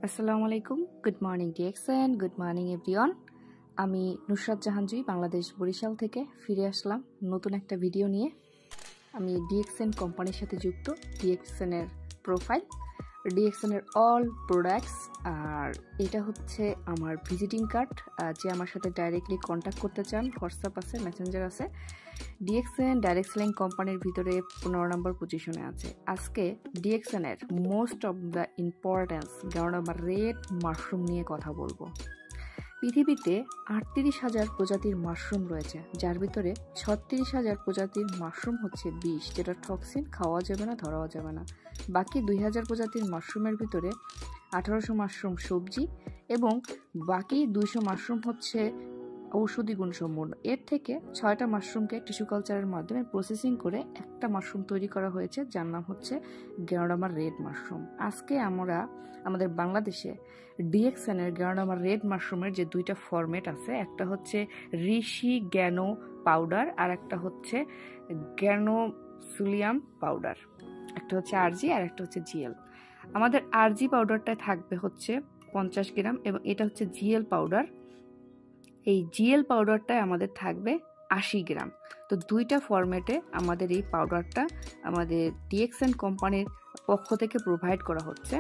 আসসালামু আলাইকুম, good morning DXN, good morning everyone. আমি নুসরাত জাহান জুই বাংলাদেশ বরিশাল থেকে ফিরে আসলাম নতুন একটা ভিডিও নিয়ে। আমি ডিএক্সএন কোম্পানির সাথে যুক্ত, ডিএক্সএনের প্রোফাইল, ডিএক্সএনের অল প্রোডাক্টস, আর এটা হচ্ছে আমার ভিজিটিং কার্ড। যে আমার সাথে ডাইরেক্টলি কন্ট্যাক্ট করতে চান, হোয়াটসঅ্যাপ আছে, মেসেঞ্জার আছে। ডিএক্সএন ডাইরেক্ট সেলিং কোম্পানির ভিতরে 15 নম্বর পজিশনে আছে। আজকে ডিএক্সএনের মোস্ট অফ দ্য ইম্পর্টেন্স গাওনামা রেড মাশরুম নিয়ে কথা বলবো। পৃথিবীতে 38,000 প্রজাতির মাশরুম রয়েছে, যার ভিতরে 36,000 প্রজাতির মাশরুম হচ্ছে বিষ, যেটা টক্সিন, খাওয়া যাবে না, ধরাও যাবে না। বাকি 2,000 প্রজাতির মাশরুমের ভিতরে 1800 মাশরুম সবজি এবং বাকি 200 মাশরুম হচ্ছে ঔষধি গুণসম্পন্ন। এর থেকে 6টা মাশরুমকে টিস্যু কালচারের মাধ্যমে প্রসেসিং করে একটা মাশরুম তৈরি করা হয়েছে, যার নাম হচ্ছে গাওনামা রেড মাশরুম। আজকে আমরা আমাদের বাংলাদেশে ডিএক্সএনের গাওনামা রেড মাশরুমের যে দুইটা ফরম্যাট আছে, একটা হচ্ছে ঋষি গ্যানো পাউডার আর একটা হচ্ছে গ্যানোসুলিয়াম পাউডার। একটা হচ্ছে আরজি আর একটা হচ্ছে জিএল। আমাদের আরজি পাউডারটায় থাকবে হচ্ছে 50 গ্রাম এবং এটা হচ্ছে জিএল পাউডার। এই জিএল পাউডারটায় আমাদের থাকবে 80 গ্রাম। তো দুইটা ফরম্যাটে আমাদের এই পাউডারটা আমাদের ডিএক্সএন কোম্পানির পক্ষ থেকে প্রোভাইড করা হচ্ছে।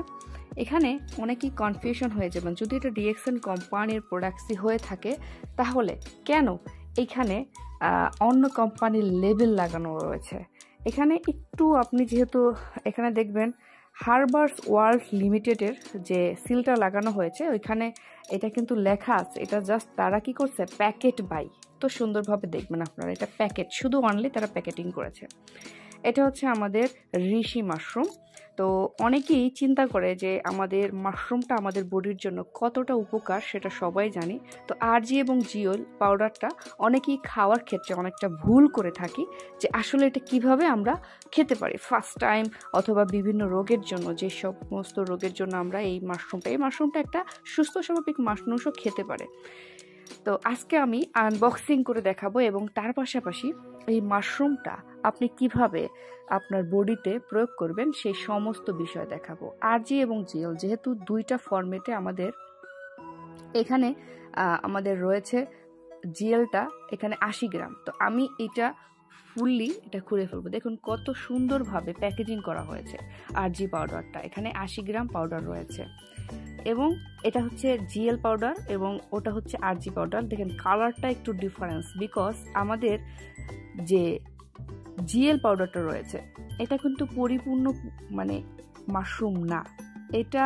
এখানে অনেকেই কনফিউশন হয়ে যাবেন, যদি এটা ডিএক্সএন কোম্পানির প্রোডাক্টসই হয়ে থাকে তাহলে কেন এখানে অন্য কোম্পানির লেবেল লাগানো রয়েছে। এখানে একটু আপনি যেহেতু এখানে দেখবেন হারবার্স ওয়ার্ল্ড লিমিটেডের যে সিলটা লাগানো হয়েছে, ওইখানে এটা কিন্তু লেখা আছে, এটা জাস্ট তারা কি করছে, প্যাকেট বাই। তো সুন্দরভাবে দেখবেন আপনারা, এটা প্যাকেট, শুধু অনলি তারা প্যাকেটিং করেছে। এটা হচ্ছে আমাদের ঋষি মাশরুম। তো অনেকেই চিন্তা করে যে আমাদের মাশরুমটা আমাদের বডির জন্য কতটা উপকার, সেটা সবাই জানি। তো আরজি এবং জিওল পাউডারটা অনেকেই খাওয়ার ক্ষেত্রে অনেকটা ভুল করে থাকি, যে আসলে এটা কিভাবে আমরা খেতে পারি ফার্স্ট টাইম, অথবা বিভিন্ন রোগের জন্য, যে সমস্ত রোগের জন্য আমরা এই মাশরুমটা একটা সুস্থ স্বাভাবিক মানুষও খেতে পারে। তো আজকে আমি আনবক্সিং করে দেখাবো এবং তার পাশাপাশি এই মাশরুমটা আপনি কিভাবে আপনার বডিতে প্রয়োগ করবেন সেই সমস্ত বিষয় দেখাবো। আরজি এবং জিএল যেহেতু দুইটা ফরম্যাটে আমাদের এখানে আমাদের রয়েছে, জিএলটা এখানে 80 গ্রাম। তো আমি এটা ফুললি এটা খুলে ফেলবো। দেখুন কত সুন্দরভাবে প্যাকেজিং করা হয়েছে। আরজি পাউডারটা এখানে 80 গ্রাম পাউডার রয়েছে এবং এটা হচ্ছে জিএল পাউডার এবং ওটা হচ্ছে আরজি পাউডার। দেখেন কালারটা একটু ডিফারেন্স, বিকজ আমাদের যে জিএল পাউডারটা রয়েছে এটা কিন্তু পরিপূর্ণ মানে মাশরুম না, এটা